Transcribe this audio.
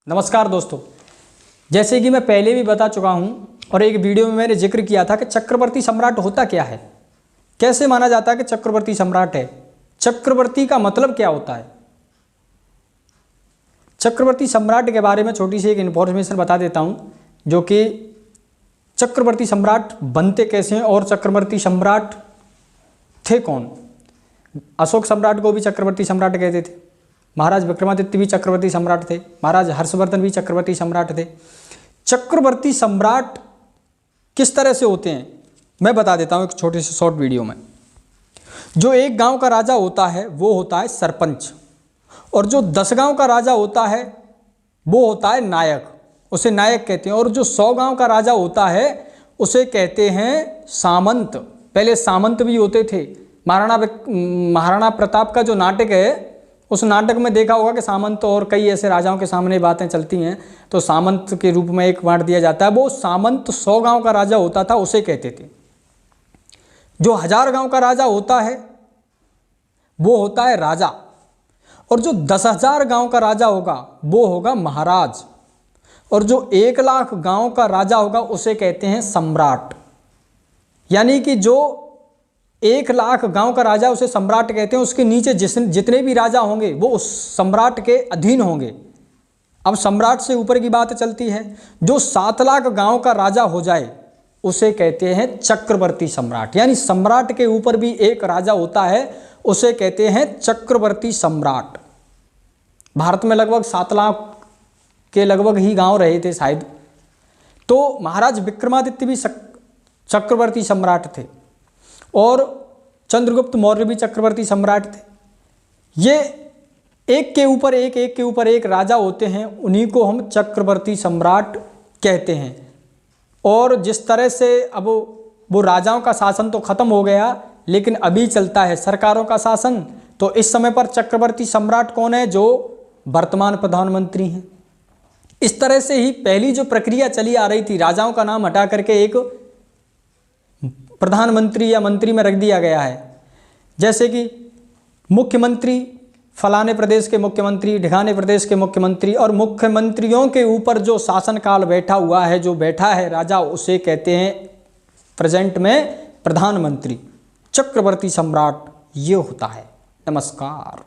नमस्कार दोस्तों, जैसे कि मैं पहले भी बता चुका हूं और एक वीडियो में मैंने जिक्र किया था कि चक्रवर्ती सम्राट होता क्या है, कैसे माना जाता है कि चक्रवर्ती सम्राट है, चक्रवर्ती का मतलब क्या होता है। चक्रवर्ती सम्राट के बारे में छोटी सी एक इन्फॉर्मेशन बता देता हूं, जो कि चक्रवर्ती सम्राट बनते कैसे हैं और चक्रवर्ती सम्राट थे कौन। अशोक सम्राट को भी चक्रवर्ती सम्राट कहते थे, महाराज विक्रमादित्य भी चक्रवर्ती सम्राट थे, महाराज हर्षवर्धन भी चक्रवर्ती सम्राट थे। चक्रवर्ती सम्राट किस तरह से होते हैं मैं बता देता हूं एक छोटे से शॉर्ट वीडियो में। जो एक गांव का राजा होता है वो होता है सरपंच, और जो 10 गांव का राजा होता है वो होता है नायक, उसे नायक कहते हैं। और जो 100 गांव का राजा होता है उसे कहते हैं सामंत। पहले सामंत भी होते थे। महाराणा प्रताप का जो नाटक है उस नाटक में देखा होगा कि सामंत और कई ऐसे राजाओं के सामने बातें चलती हैं तो सामंत के रूप में एक बांट दिया जाता है। वो सामंत 100 गांव का राजा होता था, उसे कहते थे। जो 1000 गांव का राजा होता है वो होता है राजा, और जो 10,000 गांव का राजा होगा वो होगा महाराज, और जो 1 लाख गांव का राजा होगा उसे कहते हैं सम्राट। यानी कि जो 1 लाख गांव का राजा उसे सम्राट कहते हैं। उसके नीचे जितने भी राजा होंगे वो उस सम्राट के अधीन होंगे। अब सम्राट से ऊपर की बात चलती है। जो 7 लाख गांव का राजा हो जाए उसे कहते हैं चक्रवर्ती सम्राट। यानी सम्राट के ऊपर भी एक राजा होता है, उसे कहते हैं चक्रवर्ती सम्राट। भारत में लगभग 7 लाख के लगभग ही गांव रहे थे शायद। तो महाराज विक्रमादित्य भी चक्रवर्ती सम्राट थे, और चंद्रगुप्त मौर्य भी चक्रवर्ती सम्राट थे। ये एक के ऊपर एक राजा होते हैं, उन्हीं को हम चक्रवर्ती सम्राट कहते हैं। और जिस तरह से अब वो राजाओं का शासन तो खत्म हो गया, लेकिन अभी चलता है सरकारों का शासन। तो इस समय पर चक्रवर्ती सम्राट कौन है? जो वर्तमान प्रधानमंत्री हैं। इस तरह से ही पहली जो प्रक्रिया चली आ रही थी, राजाओं का नाम हटा करके एक प्रधानमंत्री या मंत्री में रख दिया गया है। जैसे कि मुख्यमंत्री फलाने प्रदेश के मुख्यमंत्री, ढिकाने प्रदेश के मुख्यमंत्री, और मुख्यमंत्रियों के ऊपर जो शासनकाल बैठा हुआ है, जो बैठा है राजा, उसे कहते हैं प्रेजेंट में प्रधानमंत्री। चक्रवर्ती सम्राट ये होता है। नमस्कार।